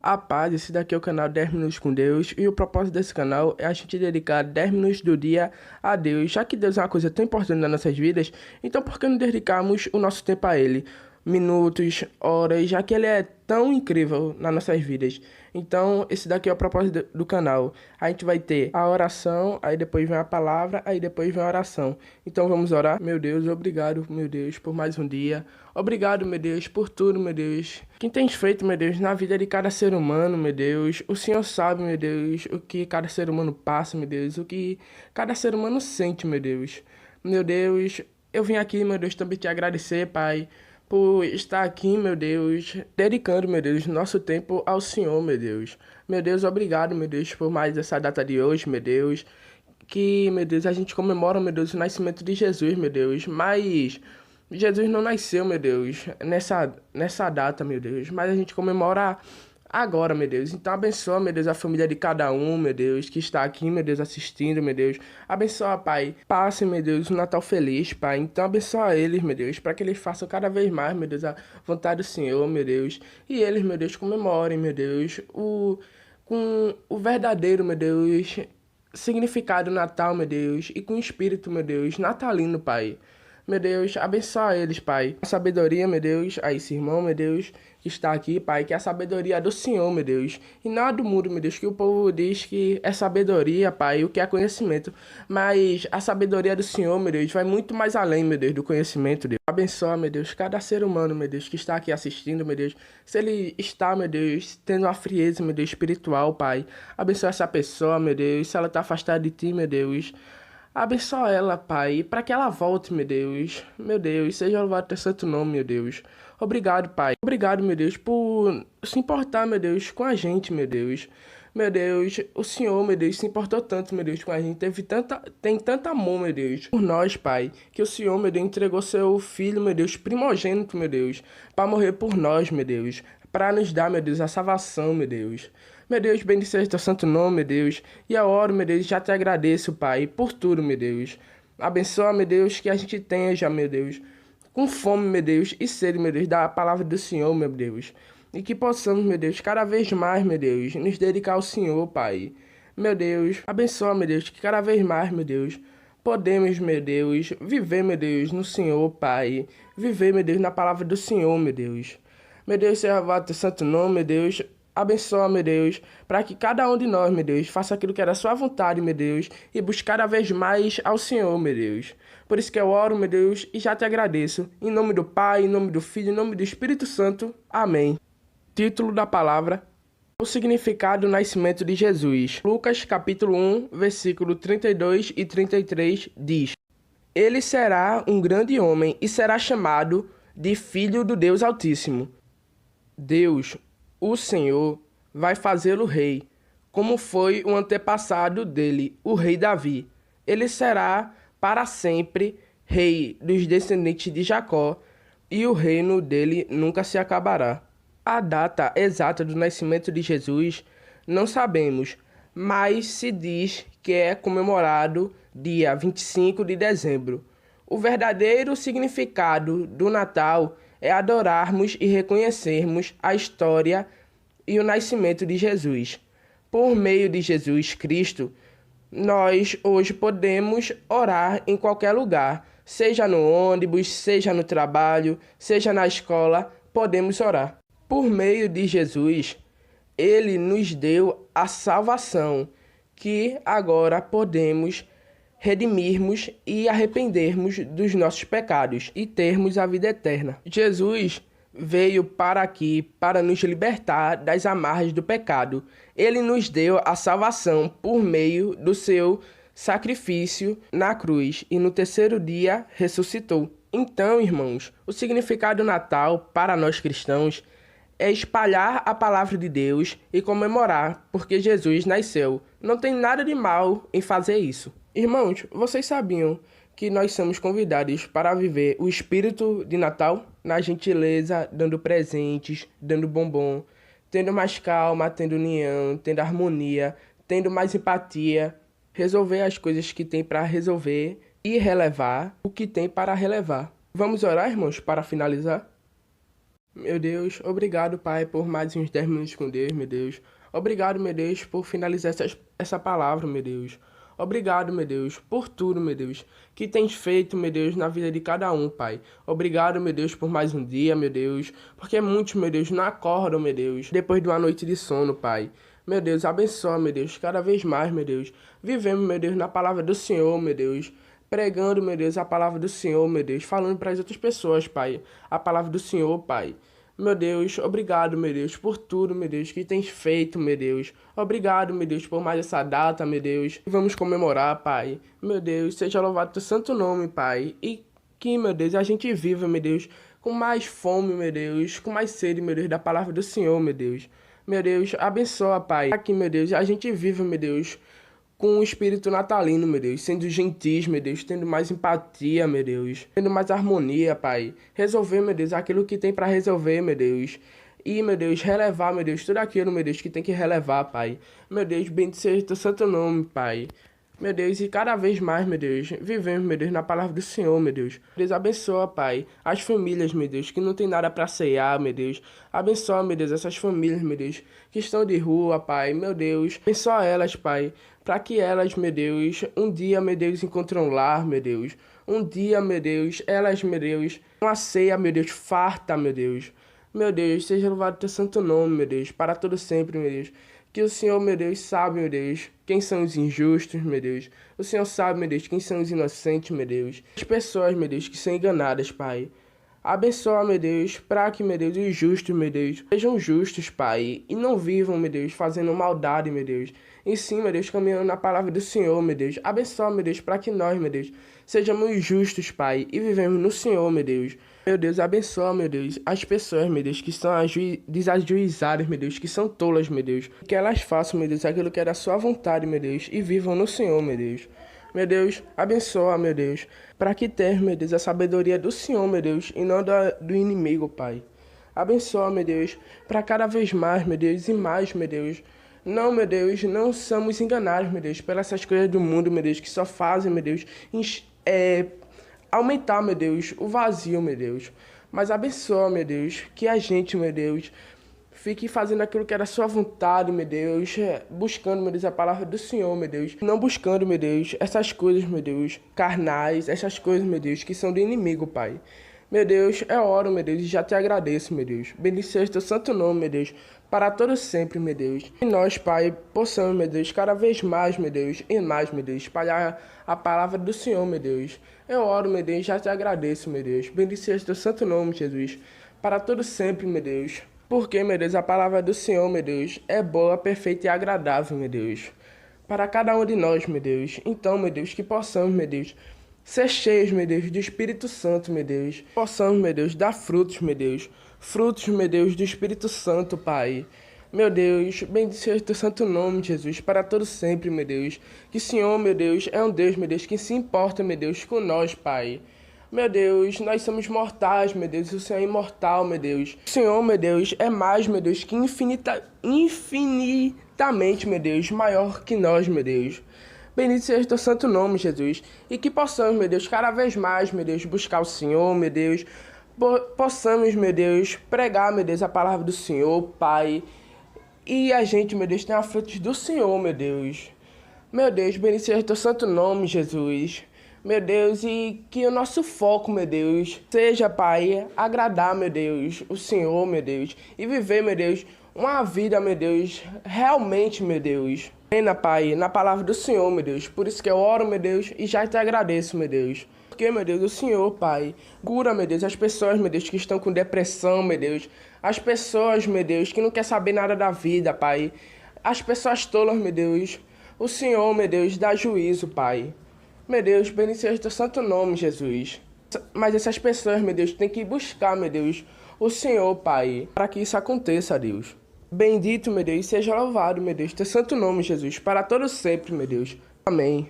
A paz, esse daqui é o canal 10 Minutos com Deus e o propósito desse canal é a gente dedicar 10 minutos do dia a Deus. Já que Deus é uma coisa tão importante nas nossas vidas, então por que não dedicarmos o nosso tempo a Ele? Minutos, horas, já que Ele é tão incrível nas nossas vidas. Então, esse daqui é o propósito do canal. A gente vai ter a oração, aí depois vem a palavra, aí depois vem a oração. Então vamos orar? Meu Deus, obrigado, meu Deus, por mais um dia. Obrigado, meu Deus, por tudo, meu Deus. Quem tens feito, meu Deus, na vida de cada ser humano, meu Deus. O Senhor sabe, meu Deus, o que cada ser humano passa, meu Deus, o que cada ser humano sente, meu Deus. Meu Deus, eu vim aqui, meu Deus, também te agradecer, Pai, por estar aqui, meu Deus, dedicando, meu Deus, nosso tempo ao Senhor, meu Deus. Meu Deus, obrigado, meu Deus, por mais essa data de hoje, meu Deus. Que, meu Deus, a gente comemora, meu Deus, o nascimento de Jesus, meu Deus. Mas Jesus não nasceu, meu Deus, nessa data, meu Deus. Mas a gente comemora agora, meu Deus. Então abençoa, meu Deus, a família de cada um, meu Deus, que está aqui, meu Deus, assistindo, meu Deus. Abençoa, Pai. Passe, meu Deus, um Natal feliz, Pai. Então abençoa eles, meu Deus, para que eles façam cada vez mais, meu Deus, a vontade do Senhor, meu Deus. E eles, meu Deus, comemorem, meu Deus, com o verdadeiro, meu Deus, significado do Natal, meu Deus, e com o espírito, meu Deus, natalino, Pai. Meu Deus, abençoa eles, Pai. A sabedoria, meu Deus, a esse irmão, meu Deus, que está aqui, Pai, que é a sabedoria do Senhor, meu Deus, e não a do mundo, meu Deus, que o povo diz que é sabedoria, Pai, o que é conhecimento, mas a sabedoria do Senhor, meu Deus, vai muito mais além, meu Deus, do conhecimento, Deus. Abençoa, meu Deus, cada ser humano, meu Deus, que está aqui assistindo, meu Deus, se ele está, meu Deus, tendo uma frieza, meu Deus, espiritual, Pai, abençoa essa pessoa, meu Deus, se ela está afastada de Ti, meu Deus, abençoa ela, Pai, para que ela volte, meu Deus. Meu Deus, seja louvado teu santo nome, meu Deus. Obrigado, Pai. Obrigado, meu Deus, por se importar, meu Deus, com a gente, meu Deus. Meu Deus, o Senhor, meu Deus, se importou tanto, meu Deus, com a gente. Tem tanto amor, meu Deus, por nós, Pai, que o Senhor, meu Deus, entregou seu filho, meu Deus, primogênito, meu Deus, para morrer por nós, meu Deus, para nos dar, meu Deus, a salvação, meu Deus. Meu Deus, bendito seja teu santo nome, meu Deus. E eu oro, meu Deus, já te agradeço, Pai, por tudo, meu Deus. Abençoa, meu Deus, que a gente tenha já, meu Deus, com fome, meu Deus, e sede, meu Deus, da palavra do Senhor, meu Deus. E que possamos, meu Deus, cada vez mais, meu Deus, nos dedicar ao Senhor, Pai. Meu Deus, abençoa, meu Deus, que cada vez mais, meu Deus, podemos, meu Deus, viver, meu Deus, no Senhor, Pai. Viver, meu Deus, na palavra do Senhor, meu Deus. Meu Deus, seja louvado teu santo nome, meu Deus. Abençoa, meu Deus, para que cada um de nós, meu Deus, faça aquilo que era a sua vontade, meu Deus, e busque cada vez mais ao Senhor, meu Deus. Por isso que eu oro, meu Deus, e já te agradeço. Em nome do Pai, em nome do Filho, em nome do Espírito Santo. Amém. Título da palavra: o significado do nascimento de Jesus. Lucas capítulo 1, versículo 32 e 33 diz: Ele será um grande homem e será chamado de Filho do Deus Altíssimo. Deus, o Senhor, vai fazê-lo rei, como foi o antepassado dele, o rei Davi. Ele será para sempre rei dos descendentes de Jacó, e o reino dele nunca se acabará. A data exata do nascimento de Jesus não sabemos, mas se diz que é comemorado dia 25 de dezembro. O verdadeiro significado do Natal é adorarmos e reconhecermos a história e o nascimento de Jesus. Por meio de Jesus Cristo, nós hoje podemos orar em qualquer lugar, seja no ônibus, seja no trabalho, seja na escola, podemos orar. Por meio de Jesus, ele nos deu a salvação, que agora podemos redimirmos e arrependermos dos nossos pecados e termos a vida eterna. Jesus veio para aqui para nos libertar das amarras do pecado. Ele nos deu a salvação por meio do seu sacrifício na cruz e no terceiro dia ressuscitou. Então, irmãos, o significado do Natal para nós cristãos é espalhar a palavra de Deus e comemorar porque Jesus nasceu. Não tem nada de mal em fazer isso. Irmãos, vocês sabiam que nós somos convidados para viver o espírito de Natal? Na gentileza, dando presentes, dando bombom, tendo mais calma, tendo união, tendo harmonia, tendo mais empatia, resolver as coisas que tem para resolver e relevar o que tem para relevar. Vamos orar, irmãos, para finalizar? Meu Deus, obrigado, Pai, por mais uns 10 minutos com Deus, meu Deus. Obrigado, meu Deus, por finalizar essa palavra, meu Deus. Obrigado, meu Deus, por tudo, meu Deus, que tens feito, meu Deus, na vida de cada um, Pai. Obrigado, meu Deus, por mais um dia, meu Deus, porque muitos, meu Deus, não acordam, meu Deus, depois de uma noite de sono, Pai. Meu Deus, abençoa, meu Deus, cada vez mais, meu Deus. Vivemos, meu Deus, na palavra do Senhor, meu Deus. Pregando, meu Deus, a palavra do Senhor, meu Deus. Falando para as outras pessoas, Pai. A palavra do Senhor, Pai. Meu Deus, obrigado, meu Deus, por tudo, meu Deus, que tens feito, meu Deus. Obrigado, meu Deus, por mais essa data, meu Deus. Vamos comemorar, Pai. Meu Deus, seja louvado teu santo nome, Pai. E que, meu Deus, a gente viva, meu Deus, com mais fome, meu Deus, com mais sede, meu Deus, da palavra do Senhor, meu Deus. Meu Deus, abençoa, Pai. Aqui, meu Deus, a gente viva, meu Deus, com o espírito natalino, meu Deus, sendo gentis, meu Deus, tendo mais empatia, meu Deus, tendo mais harmonia, Pai. Resolver, meu Deus, aquilo que tem para resolver, meu Deus. E, meu Deus, relevar, meu Deus, tudo aquilo, meu Deus, que tem que relevar, Pai. Meu Deus, bendito seja teu santo nome, Pai. Meu Deus, e cada vez mais, meu Deus, vivemos, meu Deus, na palavra do Senhor, meu Deus. Deus abençoa, Pai, as famílias, meu Deus, que não tem nada para ceiar, meu Deus. Abençoa, meu Deus, essas famílias, meu Deus, que estão de rua, Pai, meu Deus. Abençoa elas, Pai, para que elas, meu Deus, um dia, meu Deus, encontrem um lar, meu Deus. Um dia, meu Deus, elas, meu Deus, uma ceia, meu Deus, farta, meu Deus. Meu Deus, seja louvado teu santo nome, meu Deus, para todo sempre, meu Deus. Que o Senhor, meu Deus, sabe, meu Deus, quem são os injustos, meu Deus. O Senhor sabe, meu Deus, quem são os inocentes, meu Deus. As pessoas, meu Deus, que são enganadas, Pai. Abençoa, meu Deus, para que, meu Deus, os justos, meu Deus, sejam justos, Pai, e não vivam, meu Deus, fazendo maldade, meu Deus. E sim, meu Deus, caminhando na palavra do Senhor, meu Deus. Abençoa, meu Deus, para que nós, meu Deus, sejamos justos, Pai, e vivemos no Senhor, meu Deus. Meu Deus, abençoa, meu Deus, as pessoas, meu Deus, que são desajuizadas, meu Deus, que são tolas, meu Deus. Que elas façam, meu Deus, aquilo que é da sua vontade, meu Deus, e vivam no Senhor, meu Deus. Meu Deus, abençoa, meu Deus, para que ter, meu Deus, a sabedoria do Senhor, meu Deus, e não do inimigo, Pai. Abençoa, meu Deus, para cada vez mais, meu Deus, e mais, meu Deus. Não, meu Deus, não somos enganados, meu Deus, pelas essas coisas do mundo, meu Deus, que só fazem, meu Deus, aumentar, meu Deus, o vazio, meu Deus. Mas abençoa, meu Deus, que a gente, meu Deus, fique fazendo aquilo que era a sua vontade, meu Deus, buscando, meu Deus, a palavra do Senhor, meu Deus. Não buscando, meu Deus, essas coisas, meu Deus, carnais, essas coisas, meu Deus, que são do inimigo, Pai. Meu Deus, eu oro, meu Deus, e já te agradeço, meu Deus. Bendito seja teu santo nome, meu Deus, para todo sempre, meu Deus. E nós, Pai, possamos, meu Deus, cada vez mais, meu Deus, e mais, meu Deus, espalhar a palavra do Senhor, meu Deus. Eu oro, meu Deus, e já te agradeço, meu Deus. Bendito seja teu santo nome, Jesus, para todo sempre, meu Deus. Porque, meu Deus, a palavra do Senhor, meu Deus, é boa, perfeita e agradável, meu Deus. Para cada um de nós, meu Deus. Então, meu Deus, que possamos, meu Deus, ser cheios, meu Deus, do Espírito Santo, meu Deus. Possamos, meu Deus, dar frutos, meu Deus. Frutos, meu Deus, do Espírito Santo, Pai. Meu Deus, bendito seja teu santo nome, Jesus, para todo sempre, meu Deus. Que o Senhor, meu Deus, é um Deus, meu Deus, que se importa, meu Deus, com nós, Pai. Meu Deus, nós somos mortais, meu Deus, o Senhor é imortal, meu Deus. O Senhor, meu Deus, é mais, meu Deus, que infinitamente, meu Deus, maior que nós, meu Deus. Bendito seja o teu santo nome, Jesus. E que possamos, meu Deus, cada vez mais, meu Deus, buscar o Senhor, meu Deus. Possamos, meu Deus, pregar, meu Deus, a palavra do Senhor, Pai. E a gente, meu Deus, tenha frutos do Senhor, meu Deus. Meu Deus, bendito seja o teu santo nome, Jesus. Meu Deus, e que o nosso foco, meu Deus, seja, Pai, agradar, meu Deus, o Senhor, meu Deus, e viver, meu Deus, uma vida, meu Deus, realmente, meu Deus. Plena, Pai, na palavra do Senhor, meu Deus. Por isso que eu oro, meu Deus, e já te agradeço, meu Deus. Porque, meu Deus, o Senhor, Pai, cura, meu Deus, as pessoas, meu Deus, que estão com depressão, meu Deus. As pessoas, meu Deus, que não quer saber nada da vida, Pai. As pessoas tolas, meu Deus. O Senhor, meu Deus, dá juízo, Pai. Meu Deus, bendito seja o teu santo nome, Jesus. Mas essas pessoas, meu Deus, têm que buscar, meu Deus, o Senhor, Pai, para que isso aconteça, Deus. Bendito, meu Deus, seja louvado, meu Deus, teu santo nome, Jesus, para todo sempre, meu Deus. Amém.